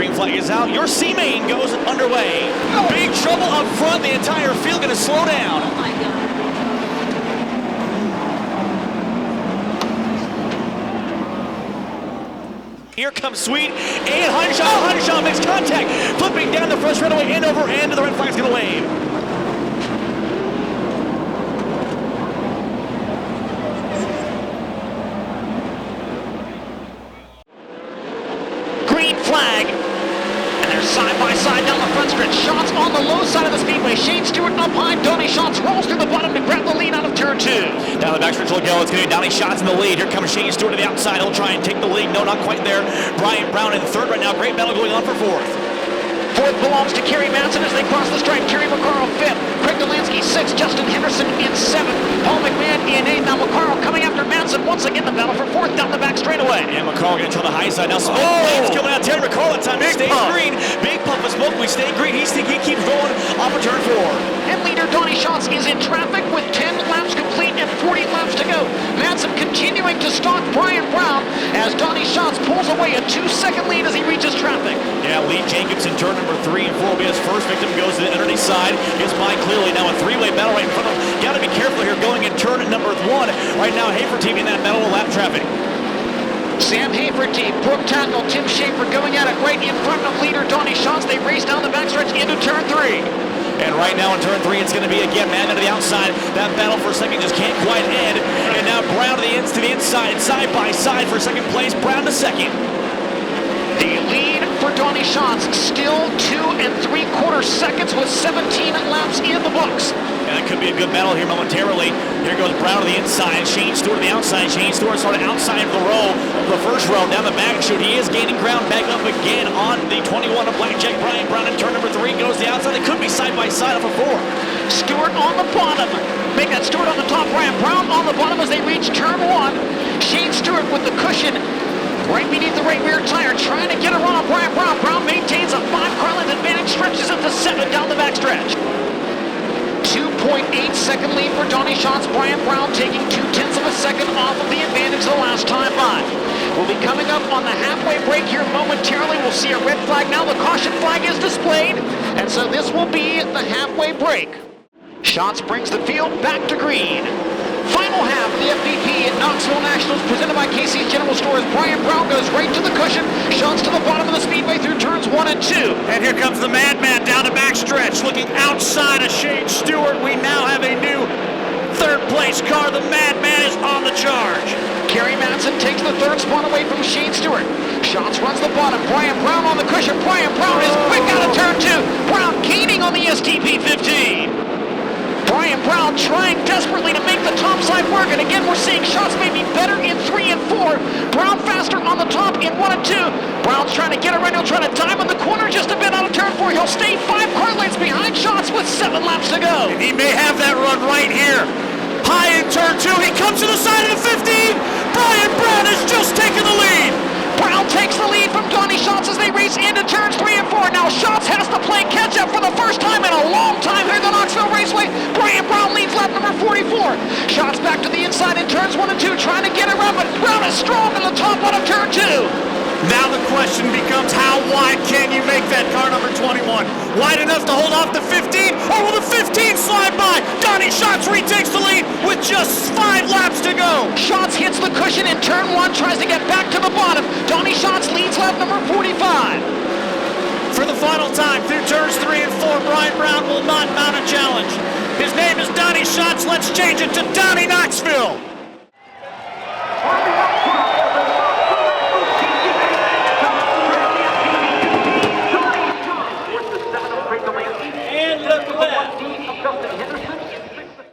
green flag is out. Your C-main goes underway. Big trouble up front. The entire field going to slow down. Oh my God. Here comes Sweet, and Haudenschild makes contact, flipping down the first straightaway, end over end, and the red flag's gonna wave. Green flag, and they're side by side down the front stretch. Schatz on the low side of the speedway. Shane Stewart up high. Donny Schatz rolls through the bottom to grab the lead out of turn 2. Down the backstretch will go. It's going to be Donny Schatz in the lead. Here comes Shane Stewart to the outside. He'll try and take the lead. No, not quite there. Brian Brown in third right now. Great battle going on for fourth. Fourth belongs to Kerry Manson as they cross the stripe. Kerry McCarl fifth. Craig Delansky sixth. Justin Henderson in seventh. Paul McMahon in eighth. Now McCarl coming after Manson once again. The battle for fourth down the back straightaway. And McCarl going to try the high side. Now smoke waves coming out. Terry McCarl that time. Big stays green. Big pump of smoke. We stay green. He keeps going off of turn 4. And leader Donny Schatz is in traffic with 10 laps complete and 40 laps to go. Manson continuing to stalk Brian Brown as Donny Schatz pulls away a 2-second lead as he reaches traffic. Yeah, Lee Jacobs in turn number 3 and 4 will be his first victim. Goes to the underneath side. Gets by clearly. Now a three-way battle right in front of him. Got to be careful here going in turn number 1. Right now, Hafer team in that battle with lap traffic. Sam Haferty, Brooke Tackle, Tim Schaefer going at it right in front of leader Donny Schatz. They race down the backstretch into turn 3. And right now in turn 3, it's going to be again Madden to the outside. That battle for a second just can't quite end. And now Brown to the inside, side by side for second place. Brown to second. The lead for Donny Schatz still 2 3/4 seconds with 17 laps in the books. And it could be a good battle here momentarily. Here goes Brown to the inside, Shane Stewart to the outside. Shane Stewart sort of outside of the row, the first row down the back chute. He is gaining ground back up again on the 21 of Blackjack. Brian Brown in turn number 3 goes to the outside. They could be side by side off of 4. Stewart on the bottom. Make that Stewart on the top, Brian Brown on the bottom as they reach turn 1. Shane Stewart with the cushion right beneath the right rear tire, trying to get a run on Brian Brown. Brown maintains a 5-car length advantage, stretches it to 7 down the backstretch. 2.8-second lead for Donny Schatz. Brian Brown taking 0.2 of a second off of the advantage the last time by. We'll be coming up on the halfway break here momentarily. We'll see a red flag now. The caution flag is displayed, and so this will be the halfway break. Schatz brings the field back to green. Final half of the FVP at Knoxville Nationals presented by Casey's General Stores. Brian Brown goes right to the cushion. Schatz to the bottom of the speedway through turns 1 and 2. And here comes the Madman down the backstretch, looking outside of Shane Stewart. We now have a new third-place car. The Madman is on the charge. Kerry Manson takes the third spot away from Shane Stewart. Schatz runs the bottom. Brian Brown on the cushion. Brian Brown is quick out of turn 2. Brown gaining on the STP 15. Brian Brown trying desperately to make the top side work, and again we're seeing Schatz maybe better in 3 and 4. Brown faster on the top in 1 and 2. Brown's trying to get around. He'll try to diamond the corner just a bit out of turn 4. He'll stay 5 car lengths behind Schatz with 7 laps to go. And he may have that run right here. High in turn 2. He comes to the side of the 15. Brian Brown has just taken the lead. Brown takes the lead from Donny Schatz as they race into turns 3 and 4. Now Schatz has to play catch up for the first time in a long time here at the Knoxville Raceway. Brian Brown leads lap number 44. Schatz back to the inside in turns 1 and 2, trying to get around, but Brown is strong on the top out of turn 2. Now the question becomes, how wide can you make that car number 21? Wide enough to hold off the 15, or will the 15 slide by? Donny Schatz retakes the lead with just 5 laps to go. Schatz hits the cushion in turn 1, tries to get back to the bottom. Donny Schatz leads lap number 45. For the final time, through turns 3 and 4, Brian Brown will not mount a challenge. His name is Donny Schatz. Let's change it to Donny Knoxville.